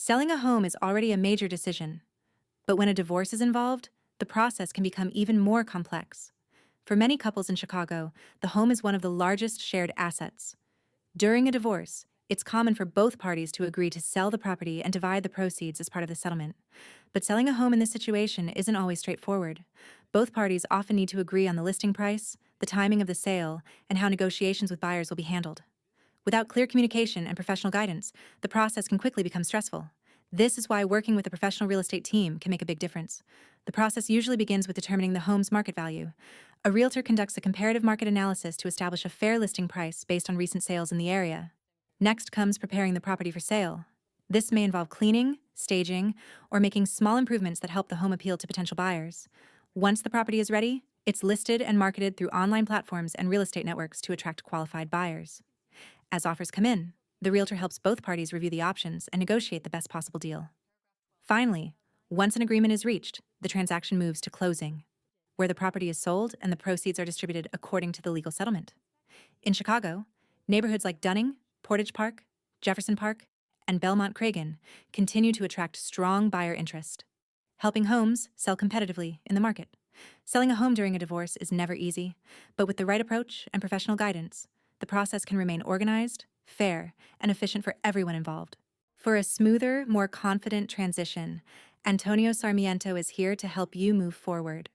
Selling a home is already a major decision, but when a divorce is involved, the process can become even more complex. For many couples in Chicago, the home is one of the largest shared assets. During a divorce, it's common for both parties to agree to sell the property and divide the proceeds as part of the settlement. But selling a home in this situation isn't always straightforward. Both parties often need to agree on the listing price, the timing of the sale, and how negotiations with buyers will be handled. Without clear communication and professional guidance, the process can quickly become stressful. This is why working with a professional real estate team can make a big difference. The process usually begins with determining the home's market value. A realtor conducts a comparative market analysis to establish a fair listing price based on recent sales in the area. Next comes preparing the property for sale. This may involve cleaning, staging, or making small improvements that help the home appeal to potential buyers. Once the property is ready, it's listed and marketed through online platforms and real estate networks to attract qualified buyers. As offers come in, the realtor helps both parties review the options and negotiate the best possible deal. Finally, once an agreement is reached, the transaction moves to closing, where the property is sold and the proceeds are distributed according to the legal settlement. In Chicago, neighborhoods like Dunning, Portage Park, Jefferson Park, and Belmont Cragin continue to attract strong buyer interest, helping homes sell competitively in the market. Selling a home during a divorce is never easy, but with the right approach and professional guidance, the process can remain organized, fair, and efficient for everyone involved. For a smoother, more confident transition, Antonio Sarmiento is here to help you move forward.